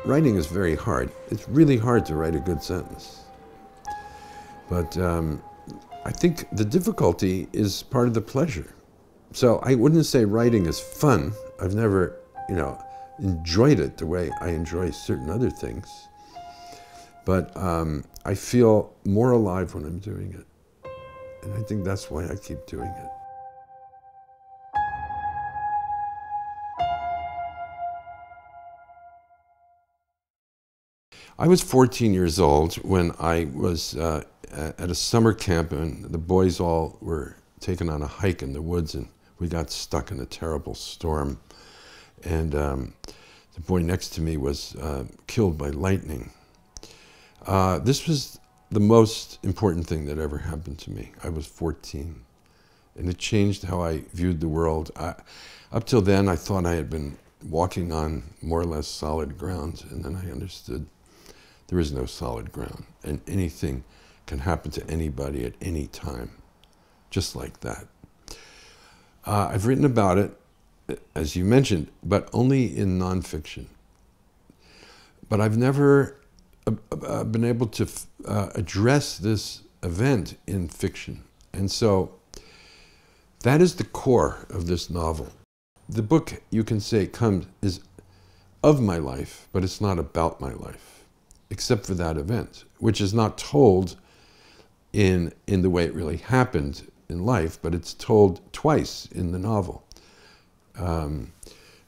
writing is very hard. It's really hard to write a good sentence. But I think the difficulty is part of the pleasure. So I wouldn't say writing is fun. I've never, enjoyed it the way I enjoy certain other things. But I feel more alive when I'm doing it. And I think that's why I keep doing it. I was 14 years old when I was at a summer camp, and the boys all were taken on a hike in the woods, and we got stuck in a terrible storm. And the boy next to me was killed by lightning. This was the most important thing that ever happened to me. I was 14, and it changed how I viewed the world. Up till then, I thought I had been walking on more or less solid ground, and then I understood there is no solid ground, and anything can happen to anybody at any time, just like that. I've written about it, as you mentioned, but only in nonfiction. But I've never been able to address this event in fiction. And so that is the core of this novel. The book, you can say, is of my life, but it's not about my life, except for that event, which is not told in the way it really happened in life, but it's told twice in the novel,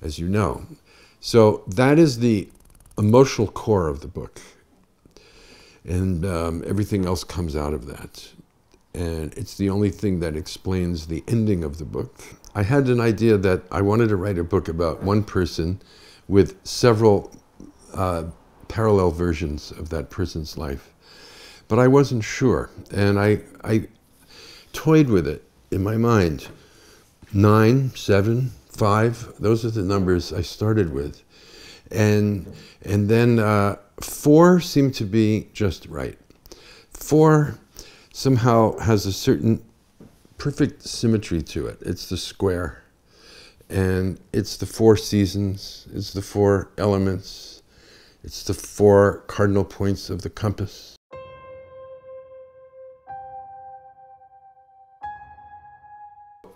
as you know. So that is the emotional core of the book. And everything else comes out of that. And it's the only thing that explains the ending of the book. I had an idea that I wanted to write a book about one person with several parallel versions of that person's life. But I wasn't sure, and I toyed with it in my mind. 9, 7, 5, those are the numbers I started with. And then 4 seemed to be just right. 4 somehow has a certain perfect symmetry to it. It's the square, and it's the 4 seasons, it's the 4 elements, it's the 4 cardinal points of the compass.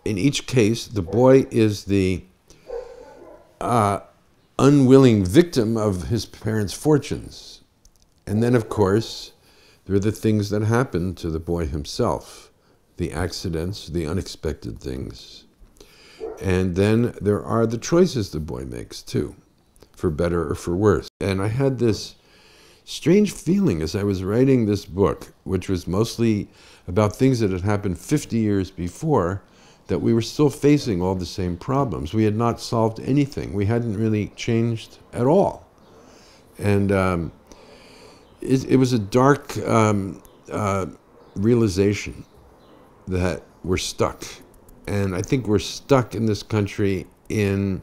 In each case, the boy is the unwilling victim of his parents' fortunes. And then, of course, there are the things that happen to the boy himself, the accidents, the unexpected things. And then there are the choices the boy makes, too, for better or for worse. And I had this strange feeling as I was writing this book, which was mostly about things that had happened 50 years before, that we were still facing all the same problems. We had not solved anything. We hadn't really changed at all. And it was a dark realization that we're stuck. And I think we're stuck in this country in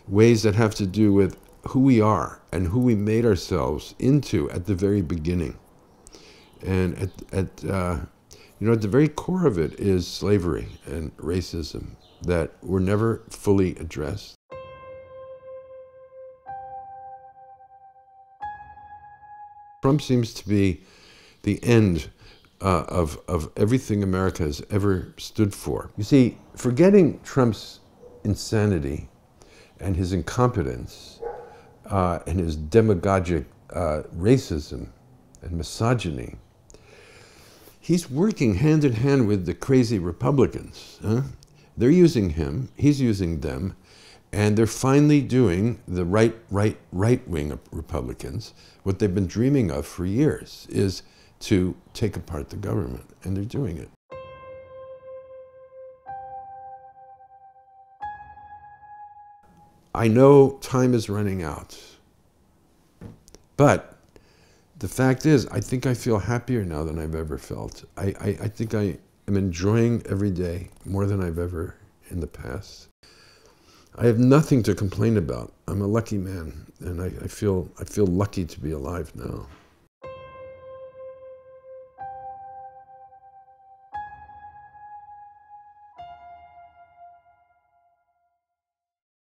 ways that have to do with who we are and who we made ourselves into at the very beginning. And at the very core of it is slavery and racism that were never fully addressed. Trump seems to be the end of everything America has ever stood for. You see, forgetting Trump's insanity and his incompetence and his demagogic racism and misogyny, he's working hand in hand with the crazy Republicans. They're using him, he's using them, and they're finally doing, the right-wing Republicans, what they've been dreaming of for years, is to take apart the government, and they're doing it. I know time is running out, but the fact is, I think I feel happier now than I've ever felt. I think I am enjoying every day more than I've ever in the past. I have nothing to complain about. I'm a lucky man, and I feel lucky to be alive now.